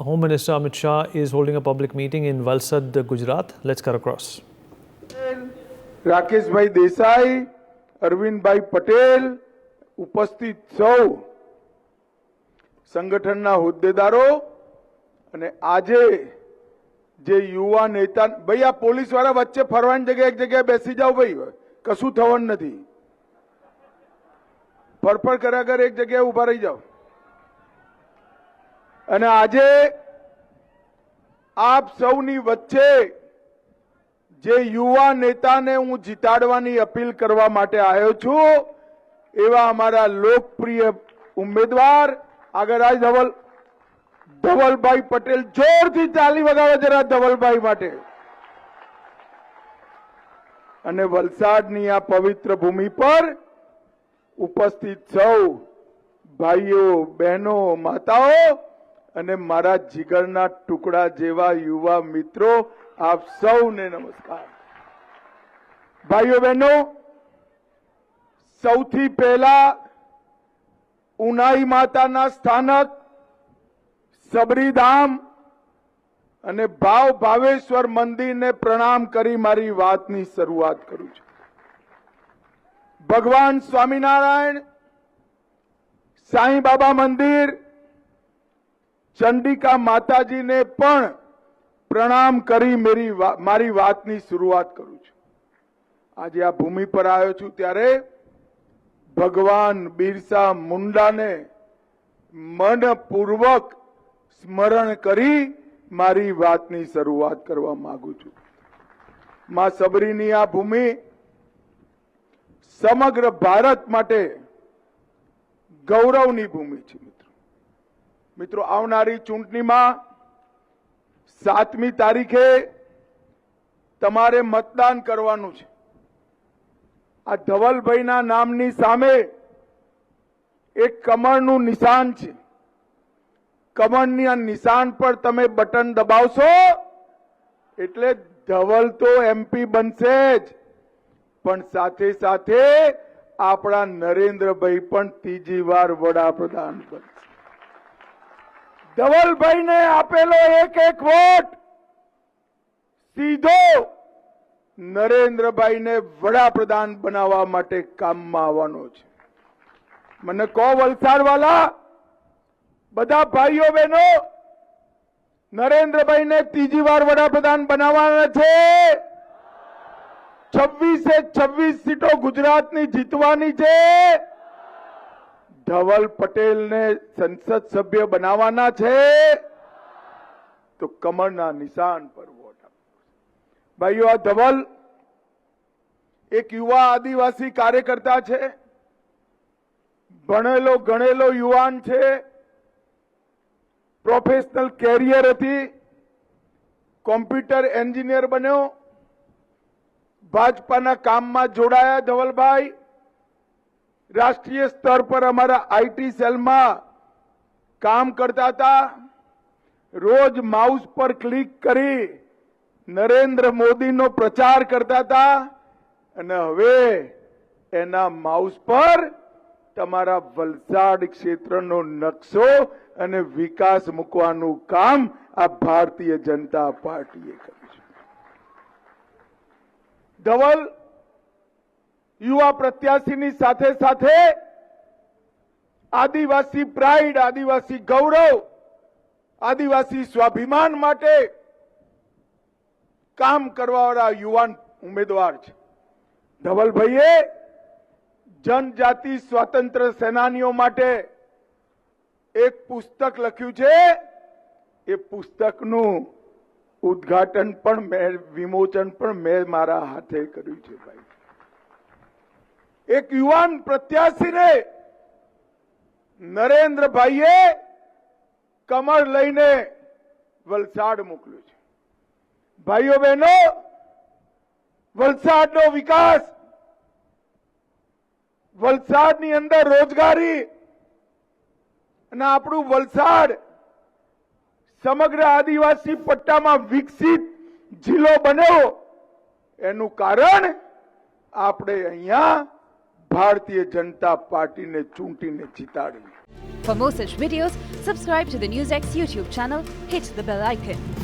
Home Minister Amit Shah is holding a public meeting in Valsad, Gujarat. Let's cut across. રાકેશભાઈ દેસાઈ, અરવિંદભાઈ પટેલ, ઉપસ્થિત સૌ સંગઠનના હોદ્દેદારો અને આજે જે યુવા નેતા, ભાઈ આ પોલીસ વાળા વચ્ચે ફરવાની જગ્યાએ એક જગ્યાએ બેસી જાઓ ભાઈ, કશું થવાનું નથી. ફરફર કર્યા કર, એક જગ્યાએ ઉભા રહી જાઓ. અને આજે આપ સૌની વચ્ચે જે યુવા નેતાને હું જીતાડવાની અપીલ કરવા માટે આવ્યો છું એવા અમારા લોકપ્રિય ઉમેદવાર આગળ આજ ધવલભાઈ પટેલ, જોરથી તાલી વગાડો જરા ધવલભાઈ માટે. અને વલસાડની આ પવિત્ર ભૂમિ પર ઉપસ્થિત સૌ ભાઈઓ, બહેનો, માતાઓ અને મારા જીગરના ટુકડા જેવા યુવા મિત્રો, આપ સૌને નમસ્કાર. ભાઈઓ બહેનો, સૌથી પહેલા ઉનાઈ માતાના સ્થાનક સબરીધામ અને ભાવેશ્વર મંદિરને પ્રણામ કરી મારી વાતની શરૂઆત કરું છું. ભગવાન સ્વામિનારાયણ, સાંઈ બાબા મંદિર, ચંડિકા માતાજીને પણ પ્રણામ કરી મારી વાતની શરૂઆત કરું છું. આજે આ ભૂમિ પર આવ્યો છું ત્યારે ભગવાન બિરસા મુંડાને મનપૂર્વક સ્મરણ કરી મારી વાતની શરૂઆત કરવા માંગુ છું. માં સબરીની આ ભૂમિ સમગ્ર ભારત માટે ગૌરવની ભૂમિ છે. મિત્રો, આવનારી ચૂંટણીમાં 7મી તારીખે તમારે મતદાન કરવાનું છે. આ ધવલભાઈના નામની સામે એક કમળનું નિશાન છે. કમળની નિશાન પર તમે બટન દબાવશો એટલે ધવલ તો MP બનશે જ, પણ સાથે સાથે આપણા નરેન્દ્રભાઈ પણ ત્રીજી વાર વડાપ્રધાન બનશે. ધવલભાઈને આપેલો એક વોટ સીધો નરેન્દ્રભાઈને વડાપ્રધાન બનાવવા માટે કામમાં આવવાનો છે. મને કહો વલસાડ વાળા બધા ભાઈઓ બહેનો, નરેન્દ્રભાઈને ત્રીજી વાર વડાપ્રધાન બનાવવાના છે. 26 સીટો ગુજરાતની જીતવાની છે. ધવલ પટેલને સંસદ સભ્ય બનાવવાના છે તો કમળના નિશાન પર વોટ આપો. ભાઈઓ, આ ધવલ એક યુવા આદિવાસી કાર્યકર્તા છે. ભણેલો ગણેલો યુવાન છે. પ્રોફેશનલ કેરિયર હતી. કોમ્પ્યુટર એન્જિનિયર બન્યો. ભાજપાના કામમાં જોડાયા ધવલભાઈ. રાષ્ટ્રીય સ્તર પર અમારા IT સેલમાં કામ કરતા હતા. રોજ માઉસ પર ક્લિક કરી નરેન્દ્ર મોદીનો પ્રચાર કરતા હતા અને હવે એના માઉસ પર તમારા વલસાડ ક્ષેત્રનો નકશો અને વિકાસ મૂકવાનું કામ આ ભારતીય જનતા પાર્ટીએ કર્યું છે. ધવલ યુવા પ્રત્યાશીની સાથે સાથે આદિવાસી પ્રાઇડ, આદિવાસી ગૌરવ, આદિવાસી સ્વાભિમાન માટે કામ કરવાવાળા યુવાન ઉમેદવાર છે. ધવલભાઈએ જનજાતિ સ્વાતંત્ર્ય સેનાનીઓ માટે એક પુસ્તક લખ્યું છે. એ પુસ્તકનું ઉદ્ઘાટન પણ વિમોચન પણ મેં મારા હાથે કર્યું છે. ભાઈ, એક યુવાન પ્રત્યાશીને નરેન્દ્રભાઈએ કમળ લઈને વલસાડ મોકલ્યો છે. ભાઈઓ બહેનો, વલસાડનો વિકાસ, વલસાડની અંદર રોજગારી અને આપણું વલસાડ સમગ્ર આદિવાસી પટ્ટામાં વિકસિત જિલ્લો બન્યો એનું કારણ આપણે અહીંયા ભારતીય જનતા પાર્ટીને ચૂંટીને જીતાડી. For more such videos, subscribe to the NewsX YouTube channel, hit the bell icon.